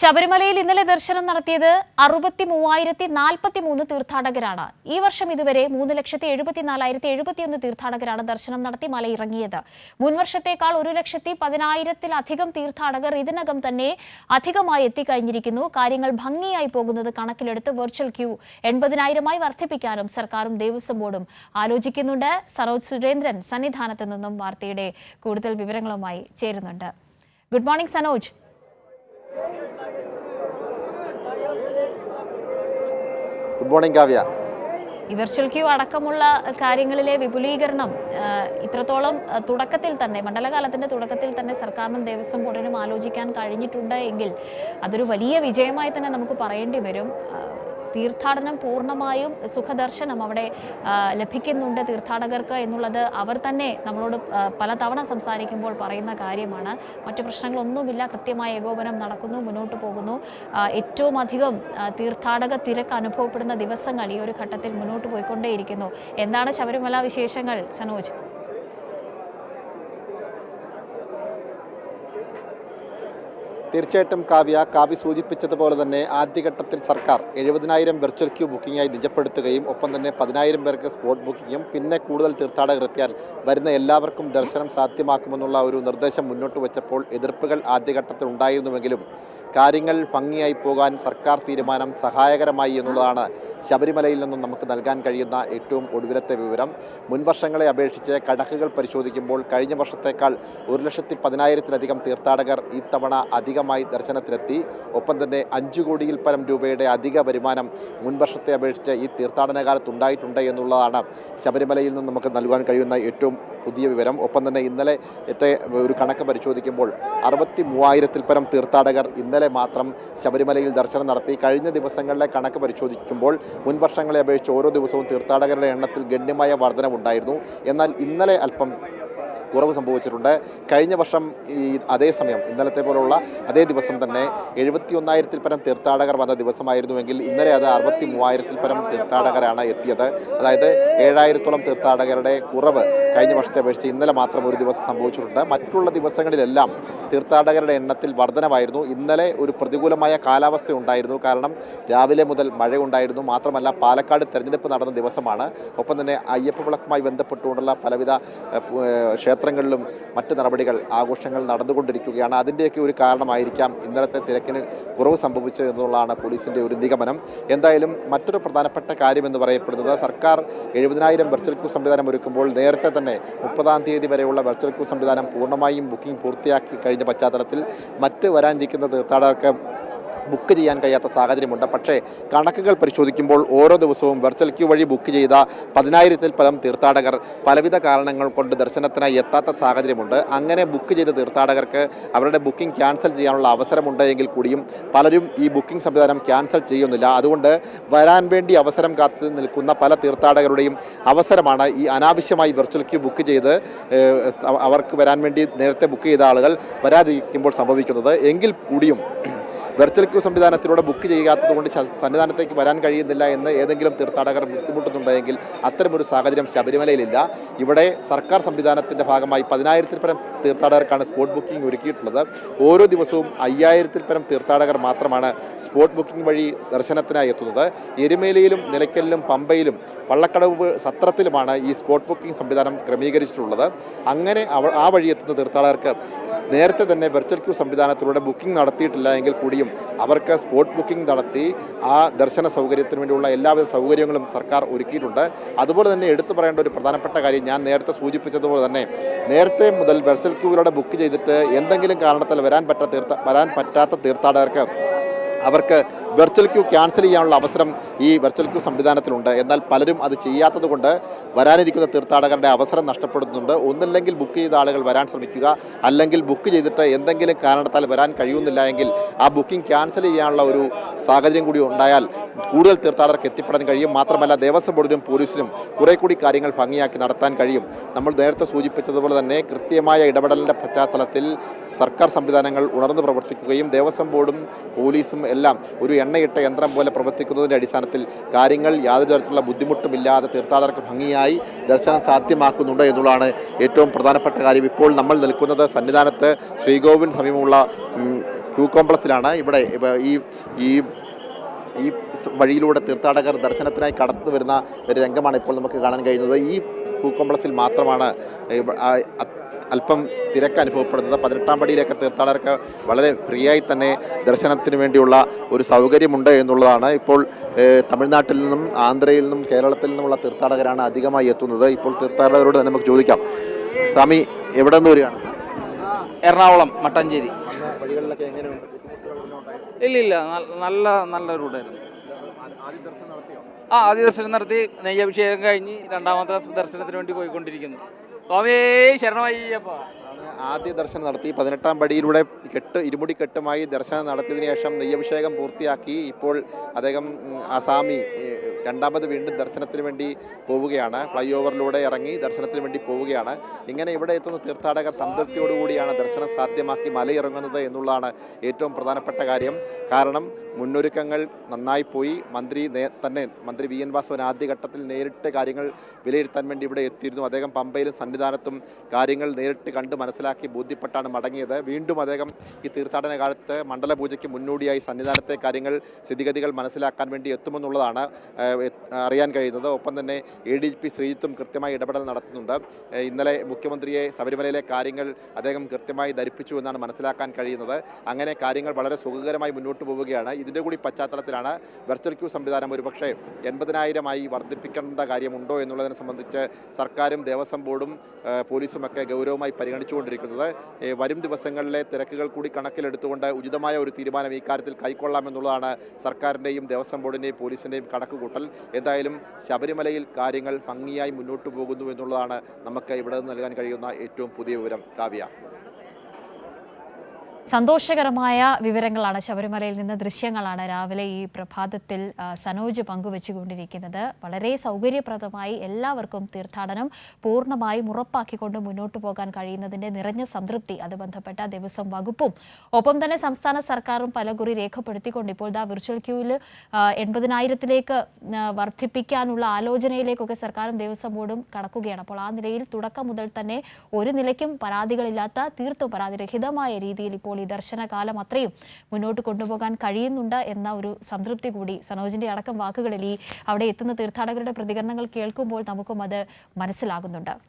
ശബരിമലയിൽ ഇന്നലെ ദർശനം നടത്തിയത് 63,043 തീർത്ഥാടകരാണ്. ഈ വർഷം ഇതുവരെ 3,74,071 തീർത്ഥാടകരാണ് ദർശനം നടത്തി മലയിറങ്ങിയത്. മുൻവർഷത്തേക്കാൾ 1,10,10,000-ത്തിലധികം തീർത്ഥാടകർ ഇതിനകം തന്നെ അധികമായി എത്തിക്കഴിഞ്ഞിരിക്കുന്നു. കാര്യങ്ങൾ ഭംഗിയായി പോകുന്നത് കണക്കിലെടുത്ത് വെർച്വൽ ക്യൂ 80,000-ആയി വർദ്ധിപ്പിക്കാനും സർക്കാരും ദേവസ്വം ബോർഡും ആലോചിക്കുന്നുണ്ട്. സരോജ് സുരേന്ദ്രൻ സന്നിധാനത്ത് നിന്നും വാർത്തയുടെ കൂടുതൽ വിവരങ്ങളുമായി ചേരുന്നുണ്ട്. Good morning Sanoj. Good morning Kavya. ഈ വെർച്വൽ ക്യൂ അടക്കമുള്ള കാര്യങ്ങളിലെ വിപുലീകരണം ഇത്രത്തോളം തുടക്കത്തിൽ തന്നെ മണ്ഡലകാലത്തിന്റെ തുടക്കത്തിൽ തന്നെ സർക്കാരിനും ദേവസ്വം ബോർഡിനും ആലോചിക്കാൻ കഴിഞ്ഞിട്ടുണ്ട് എങ്കിൽ അതൊരു വലിയ വിജയമായി തന്നെ നമുക്ക് പറയേണ്ടി വരും. തീർത്ഥാടനം പൂർണ്ണമായും സുഖദർശനം അവിടെ ലഭിക്കുന്നുണ്ട് തീർത്ഥാടകർക്ക് എന്നുള്ളത് അവർ തന്നെ നമ്മളോട് പലതവണ സംസാരിക്കുമ്പോൾ പറയുന്ന കാര്യമാണ്. മറ്റു പ്രശ്നങ്ങളൊന്നുമില്ല, കൃത്യമായ ഏകോപനം നടക്കുന്നു, മുന്നോട്ട് പോകുന്നു. ഏറ്റവും അധികം തീർത്ഥാടക തിരക്ക് അനുഭവപ്പെടുന്ന ദിവസങ്ങൾ ഈ ഒരു ഘട്ടത്തിൽ മുന്നോട്ട് പോയിക്കൊണ്ടേയിരിക്കുന്നു. എന്താണ് ശബരിമല വിശേഷങ്ങൾ സനോജ്? തീർച്ചയായിട്ടും കാവ്യ സൂചിപ്പിച്ചതുപോലെ തന്നെ ആദ്യഘട്ടത്തിൽ സർക്കാർ 70,000 വെർച്വൽ ക്യൂ ബുക്കിംഗായി നിജപ്പെടുത്തുകയും ഒപ്പം തന്നെ 10,000 പേർക്ക് സ്പോട്ട് ബുക്കിങ്ങും പിന്നെ കൂടുതൽ തീർത്ഥാടകർ എത്തിയാൽ വരുന്ന എല്ലാവർക്കും ദർശനം സാധ്യമാക്കുമെന്നുള്ള ഒരു നിർദ്ദേശം മുന്നോട്ട് വെച്ചപ്പോൾ എതിർപ്പുകൾ ആദ്യഘട്ടത്തിൽ ഉണ്ടായിരുന്നുവെങ്കിലും കാര്യങ്ങൾ ഭംഗിയായി പോകാൻ സർക്കാർ തീരുമാനം സഹായകരമായി എന്നുള്ളതാണ് ശബരിമലയിൽ നിന്നും നമുക്ക് നൽകാൻ കഴിയുന്ന ഏറ്റവും ഒടുവിലത്തെ വിവരം. മുൻവർഷങ്ങളെ അപേക്ഷിച്ച് കണക്കുകൾ പരിശോധിക്കുമ്പോൾ കഴിഞ്ഞ വർഷത്തേക്കാൾ 1,10,000-ത്തിലധികം തീർത്ഥാടകർ ഇത്തവണ അധികമായി ദർശനത്തിലെത്തി. ഒപ്പം തന്നെ 5 കോടിയിൽ പരം രൂപയുടെ അധിക വരുമാനം മുൻവർഷത്തെ അപേക്ഷിച്ച് ഈ തീർത്ഥാടന കാലത്തുണ്ടായിട്ടുണ്ട് എന്നുള്ളതാണ് ശബരിമലയിൽ നിന്ന് നമുക്ക് നൽകാൻ കഴിയുന്ന ഏറ്റവും പുതിയ വിവരം. ഒപ്പം തന്നെ ഇന്നലത്തെ ഒരു കണക്ക് പരിശോധിക്കുമ്പോൾ 63,000-ൽ പരം തീർത്ഥാടകർ ഇന്നലെ മാത്രം ശബരിമലയിൽ ദർശനം നടത്തി. കഴിഞ്ഞ ദിവസങ്ങളിലെ കണക്ക് പരിശോധിക്കുമ്പോൾ മുൻവർഷങ്ങളെ അപേക്ഷിച്ച് ഓരോ ദിവസവും തീർത്ഥാടകരുടെ എണ്ണത്തിൽ ഗണ്യമായ വർധനവുണ്ടായിരുന്നു. എന്നാൽ ഇന്നലെ അല്പം കുറവ് സംഭവിച്ചിട്ടുണ്ട്. കഴിഞ്ഞ വർഷം ഈ അതേസമയം ഇന്നലത്തെ പോലുള്ള അതേ ദിവസം തന്നെ 71,000-ൽ പരം തീർത്ഥാടകർ വന്ന ദിവസമായിരുന്നുവെങ്കിൽ ഇന്നലെ അത് 63,000-ൽ പരം തീർത്ഥാടകരാണ് എത്തിയത്. അതായത് 7,000-ത്തോളം തീർത്ഥാടകരുടെ കുറവ് കഴിഞ്ഞ വർഷത്തെ അപേക്ഷിച്ച് ഇന്നലെ മാത്രം ഒരു ദിവസം സംഭവിച്ചിട്ടുണ്ട്. മറ്റുള്ള ദിവസങ്ങളിലെല്ലാം തീർത്ഥാടകരുടെ എണ്ണത്തിൽ വർധനമായിരുന്നു. ഇന്നലെ ഒരു പ്രതികൂലമായ കാലാവസ്ഥ ഉണ്ടായിരുന്നു. കാരണം രാവിലെ മുതൽ മഴയുണ്ടായിരുന്നു. മാത്രമല്ല പാലക്കാട് തെരഞ്ഞെടുപ്പ് നടന്ന ദിവസമാണ്. ഒപ്പം തന്നെ അയ്യപ്പ വിളക്കുമായി ബന്ധപ്പെട്ടുകൊണ്ടുള്ള പലവിധ ക്ഷേത്രങ്ങളിലും മറ്റ് നടപടികൾ ആഘോഷങ്ങൾ നടന്നുകൊണ്ടിരിക്കുകയാണ്. അതിൻ്റെയൊക്കെ ഒരു കാരണമായിരിക്കാം ഇന്നലത്തെ തിരക്കിന് കുറവ് സംഭവിച്ചത് എന്നുള്ളതാണ് പോലീസിൻ്റെ ഒരു നിഗമനം. എന്തായാലും മറ്റൊരു പ്രധാനപ്പെട്ട കാര്യമെന്ന് പറയപ്പെടുന്നത് സർക്കാർ 70,000 വെർച്വൽ ക്യൂ സംവിധാനം ഒരുക്കുമ്പോൾ നേരത്തെ തന്നെ 30-ാം തീയതി വരെയുള്ള വെർച്വൽ ക്യൂ സംവിധാനം പൂർണ്ണമായും ബുക്കിംഗ് പൂർത്തിയാക്കി കഴിഞ്ഞ പശ്ചാത്തലത്തിൽ മറ്റ് വരാനിരിക്കുന്ന തീർത്ഥാടകർക്ക് ബുക്ക് ചെയ്യാൻ കഴിയാത്ത സാഹചര്യമുണ്ട്. പക്ഷേ കണക്കുകൾ പരിശോധിക്കുമ്പോൾ ഓരോ ദിവസവും വെർച്വൽ ക്യൂ വഴി ബുക്ക് ചെയ്ത 10,000-ൽ പരം തീർത്ഥാടകർ പലവിധ കാരണങ്ങൾ കൊണ്ട് ദർശനത്തിനായി എത്താത്ത സാഹചര്യമുണ്ട്. അങ്ങനെ ബുക്ക് ചെയ്ത തീർത്ഥാടകർക്ക് അവരുടെ ബുക്കിംഗ് ക്യാൻസൽ ചെയ്യാനുള്ള അവസരമുണ്ട് എങ്കിൽ കൂടിയും പലരും ഈ ബുക്കിംഗ് സംവിധാനം ക്യാൻസൽ ചെയ്യുന്നില്ല. അതുകൊണ്ട് വരാൻ വേണ്ടി അവസരം കാത്തു നിൽക്കുന്ന പല തീർത്ഥാടകരുടെയും അവസരമാണ് ഈ അനാവശ്യമായി വെർച്വൽ ക്യൂ ബുക്ക് ചെയ്ത് അവർക്ക് വരാൻ വേണ്ടി നേരത്തെ ബുക്ക് ചെയ്ത ആളുകൾ വരാതിരിക്കുമ്പോൾ സംഭവിക്കുന്നത്. എങ്കിൽ കൂടിയും വെർച്വൽ ക്യൂ സംവിധാനത്തിലൂടെ ബുക്ക് ചെയ്യാത്തതുകൊണ്ട് സന്നിധാനത്തേക്ക് വരാൻ കഴിയുന്നില്ല എന്ന് ഏതെങ്കിലും തീർത്ഥാടകർ ബുദ്ധിമുട്ടുന്നുണ്ടെങ്കിൽ അത്തരമൊരു സാഹചര്യം ശബരിമലയിലില്ല. ഇവിടെ സർക്കാർ സംവിധാനത്തിൻ്റെ ഭാഗമായി 10,000-ൽ പരം തീർത്ഥാടകർക്കാണ് സ്പോട്ട് ബുക്കിംഗ് ഒരുക്കിയിട്ടുള്ളത്. ഓരോ ദിവസവും 5,000-ൽ പരം തീർത്ഥാടകർ മാത്രമാണ് സ്പോട്ട് ബുക്കിംഗ് വഴി ദർശനത്തിനായി എത്തുന്നത്. എരുമേലിയിലും നിലയ്ക്കലിലും പമ്പയിലും വള്ളക്കടവ് സത്രത്തിലുമാണ് ഈ സ്പോട്ട് ബുക്കിംഗ് സംവിധാനം ക്രമീകരിച്ചിട്ടുള്ളത്. അങ്ങനെ ആ വഴി എത്തുന്ന തീർത്ഥാടകർക്ക് നേരത്തെ തന്നെ വെർച്വൽ ക്യൂ സംവിധാനത്തിലൂടെ ബുക്കിംഗ് നടത്തിയിട്ടില്ല എങ്കിൽ കൂടിയും അവർക്ക് സ്പോട്ട് ബുക്കിംഗ് നടത്തി ആ ദർശന സൗകര്യത്തിന് വേണ്ടിയുള്ള എല്ലാവിധ സൗകര്യങ്ങളും സർക്കാർ ഒരുക്കിയിട്ടുണ്ട്. അതുപോലെ തന്നെ എടുത്തു പറയേണ്ട ഒരു പ്രധാനപ്പെട്ട കാര്യം ഞാൻ നേരത്തെ സൂചിപ്പിച്ചതുപോലെ തന്നെ നേരത്തെ മുതൽ വെർച്വൽ ക്യൂവിലൂടെ ബുക്ക് ചെയ്തിട്ട് എന്തെങ്കിലും കാരണത്താൽ വരാൻ പറ്റാത്ത തീർത്ഥാടകർക്ക് അവർക്ക് വെർച്വൽ ക്യൂ ക്യാൻസൽ ചെയ്യാനുള്ള അവസരം ഈ വെർച്വൽ ക്യൂ സംവിധാനത്തിലുണ്ട്. എന്നാൽ പലരും അത് ചെയ്യാത്തത് കൊണ്ട് വരാനിരിക്കുന്ന തീർത്ഥാടകരുടെ അവസരം നഷ്ടപ്പെടുന്നുണ്ട്. ഒന്നില്ലെങ്കിൽ ബുക്ക് ചെയ്ത ആളുകൾ വരാൻ ശ്രമിക്കുക, അല്ലെങ്കിൽ ബുക്ക് ചെയ്തിട്ട് എന്തെങ്കിലും കാരണത്താൽ വരാൻ കഴിയുന്നില്ല എങ്കിൽ ആ ബുക്കിംഗ് ക്യാൻസൽ ചെയ്യാനുള്ള ഒരു സാഹചര്യം കൂടി ഉണ്ടായാൽ കൂടുതൽ തീർത്ഥാടകർക്ക് എത്തിപ്പെടാൻ കഴിയും. മാത്രമല്ല ദേവസ്വം ബോർഡിനും പോലീസിനും കുറേ കൂടി കാര്യങ്ങൾ ഭംഗിയാക്കി നടത്താൻ കഴിയും. നമ്മൾ നേരത്തെ സൂചിപ്പിച്ചതുപോലെ തന്നെ കൃത്യമായ ഇടപെടലിൻ്റെ പശ്ചാത്തലത്തിൽ സർക്കാർ സംവിധാനങ്ങൾ ഉണർന്നു പ്രവർത്തിക്കുകയും ദേവസ്വം ബോർഡും പോലീസും എല്ലാം ഒരു എണ്ണയിട്ട യന്ത്രം പോലെ പ്രവർത്തിക്കുന്നതിൻ്റെ അടിസ്ഥാനത്തിൽ കാര്യങ്ങൾ യാതൊരു തരത്തിലുള്ള ബുദ്ധിമുട്ടുമില്ലാതെ തീർത്ഥാടകർക്ക് ഭംഗിയായി ദർശനം സാധ്യമാക്കുന്നുണ്ട് എന്നുള്ളതാണ് ഏറ്റവും പ്രധാനപ്പെട്ട കാര്യം. ഇപ്പോൾ നമ്മൾ നിൽക്കുന്നത് സന്നിധാനത്ത് ശ്രീകോവിലിന് സമീപമുള്ള ക്യൂ കോംപ്ലക്സിലാണ്. ഇവിടെ ഈ ഈ ഈ വഴിയിലൂടെ തീർത്ഥാടകർ ദർശനത്തിനായി കടന്നു വരുന്ന ഒരു രംഗമാണ് ഇപ്പോൾ നമുക്ക് കാണാൻ കഴിയുന്നത്. ഈ ക്യൂ കോംപ്ലക്സിൽ മാത്രമാണ് അല്പം തിരക്ക് അനുഭവപ്പെടുന്നത്. 18-ാം പടിയിലേക്ക് തീർത്ഥാടകർക്ക് വളരെ ഫ്രീ ആയി തന്നെ ദർശനത്തിന് വേണ്ടിയുള്ള ഒരു സൗകര്യമുണ്ട് എന്നുള്ളതാണ്. ഇപ്പോൾ തമിഴ്നാട്ടിൽ നിന്നും ആന്ധ്രയിൽ നിന്നും കേരളത്തിൽ നിന്നുമുള്ള തീർത്ഥാടകരാണ് അധികമായി എത്തുന്നത്. ഇപ്പോൾ തീർത്ഥാടകരോട് തന്നെ നമുക്ക് ചോദിക്കാം. സ്വാമി എവിടെ നിന്ന് വരികയാണ്? എറണാകുളം മട്ടാഞ്ചേരി. വഴികളിലൊക്കെ എങ്ങനെയുണ്ട്? ഇല്ല നല്ല റൂട്ടായിരുന്നു. ആദ്യ ദർശനം നടത്തി നെയ്യഭിഷേകം കഴിഞ്ഞ് രണ്ടാമത്തെ ദർശനത്തിന് വേണ്ടി പോയിക്കൊണ്ടിരിക്കുന്നു. സ്വാമി ശരണമയ്യപ്പ. ആദ്യ ദർശനം നടത്തി 18-ാം പടിയിലൂടെ ഇരുമുടി കെട്ടുമായി ദർശനം നടത്തിയതിനു ശേഷം നെയ്യഭിഷേകം പൂർത്തിയാക്കി ഇപ്പോൾ അദ്ദേഹം ആസാമി രണ്ടാമത് വീണ്ടും ദർശനത്തിന് വേണ്ടി പോവുകയാണ്. ഫ്ലൈ ഓവറിലൂടെ ഇറങ്ങി ദർശനത്തിന് വേണ്ടി പോവുകയാണ്. ഇങ്ങനെ ഇവിടെ എത്തുന്ന തീർത്ഥാടകർ സംതൃപ്തിയോടുകൂടിയാണ് ദർശനം സാധ്യമാക്കി മലയിറങ്ങുന്നത് എന്നുള്ളതാണ് ഏറ്റവും പ്രധാനപ്പെട്ട കാര്യം. കാരണം മുന്നൊരുക്കങ്ങൾ നന്നായി പോയി. മന്ത്രി വി എൻ വാസവൻ ആദ്യഘട്ടത്തിൽ നേരിട്ട് കാര്യങ്ങൾ വിലയിരുത്താൻ വേണ്ടി ഇവിടെ എത്തിയിരുന്നു. അദ്ദേഹം പമ്പയിലും സന്നിധാനത്തും കാര്യങ്ങൾ നേരിട്ട് കണ്ട് മനസ്സിലാക്കി ബോധ്യപ്പെട്ടാണ് മടങ്ങിയത്. വീണ്ടും അദ്ദേഹം ഈ തീർത്ഥാടന കാലത്ത് മണ്ഡലപൂജയ്ക്ക് മുന്നോടിയായി സന്നിധാനത്തെ കാര്യങ്ങൾ സ്ഥിതിഗതികൾ മനസ്സിലാക്കാൻ വേണ്ടി എത്തുമെന്നുള്ളതാണ് അറിയാൻ കഴിയുന്നത്. ഒപ്പം തന്നെ ADGP ശ്രീജിത്തും കൃത്യമായി ഇടപെടൽ നടത്തുന്നുണ്ട്. ഇന്നലെ മുഖ്യമന്ത്രിയെ ശബരിമലയിലെ കാര്യങ്ങൾ അദ്ദേഹം കൃത്യമായി ധരിപ്പിച്ചു എന്നാണ് മനസ്സിലാക്കാൻ കഴിയുന്നത്. അങ്ങനെ കാര്യങ്ങൾ വളരെ സുഖകരമായി മുന്നോട്ട് പോവുകയാണ്. ഇതിൻ്റെ കൂടി പശ്ചാത്തലത്തിലാണ് വെർച്വൽ ക്യൂ സംവിധാനം ഒരുപക്ഷെ 80,000 വർദ്ധിപ്പിക്കേണ്ട കാര്യമുണ്ടോ എന്നുള്ളതിനെ സംബന്ധിച്ച് സർക്കാരും ദേവസ്വം ബോർഡും പോലീസുമൊക്കെ ഗൗരവമായി പരിഗണിച്ചുകൊണ്ടിരിക്കുന്നത്. വരും ദിവസങ്ങളിലെ തിരക്കുകൾ കൂടി കണക്കിലെടുത്തുകൊണ്ട് ഉചിതമായ ഒരു തീരുമാനം ഈ കാര്യത്തിൽ കൈക്കൊള്ളാമെന്നുള്ളതാണ് സർക്കാരിൻ്റെയും ദേവസ്വം ബോർഡിൻ്റെയും പോലീസിൻ്റെയും കണക്കുകൂട്ടൽ. എന്തായാലും ശബരിമലയിൽ കാര്യങ്ങൾ ഭംഗിയായി മുന്നോട്ട് പോകുന്നു എന്നുള്ളതാണ് നമുക്ക് ഇവിടെ നിന്ന് നൽകാൻ കഴിയുന്ന ഏറ്റവും പുതിയ വിവരം. കാവ്യ. സന്തോഷകരമായ വിവരങ്ങളാണ്, ശബരിമലയിൽ നിന്ന് ദൃശ്യങ്ങളാണ് രാവിലെ ഈ പ്രഭാതത്തിൽ സനോജ് പങ്കുവെച്ചുകൊണ്ടിരിക്കുന്നത്. വളരെ സൗകര്യപ്രദമായി എല്ലാവർക്കും തീർത്ഥാടനം പൂർണ്ണമായും ഉറപ്പാക്കിക്കൊണ്ട് മുന്നോട്ട് പോകാൻ കഴിയുന്നതിൻ്റെ നിറഞ്ഞ സംതൃപ്തി അത് ബന്ധപ്പെട്ട ദേവസ്വം വകുപ്പും ഒപ്പം തന്നെ സംസ്ഥാന സർക്കാരും പലകുറി രേഖപ്പെടുത്തിക്കൊണ്ട് ഇപ്പോൾ വിർച്വൽ ക്യൂവിൽ 80,000-ലേക്ക് വർദ്ധിപ്പിക്കാനുള്ള ആലോചനയിലേക്കൊക്കെ സർക്കാരും ദേവസ്വം ബോർഡും കടക്കുകയാണ്. അപ്പോൾ ആ നിലയിൽ തുടക്കം മുതൽ തന്നെ ഒരു നിലയ്ക്കും പരാതികളില്ലാത്ത, തീർത്തും പരാതിരഹിതമായ രീതിയിൽ ഇപ്പോൾ ഈ ദർശനകാലം അത്രയും മുന്നോട്ട് കൊണ്ടുപോകാൻ കഴിയുന്നുണ്ട് എന്ന ഒരു സംതൃപ്തി കൂടി സനോജിന്റെ അടക്കം വാക്കുകളിൽ ഈ അവിടെ എത്തുന്ന തീർത്ഥാടകരുടെ പ്രതികരണങ്ങൾ കേൾക്കുമ്പോൾ നമുക്കും അത് മനസ്സിലാകുന്നുണ്ട്.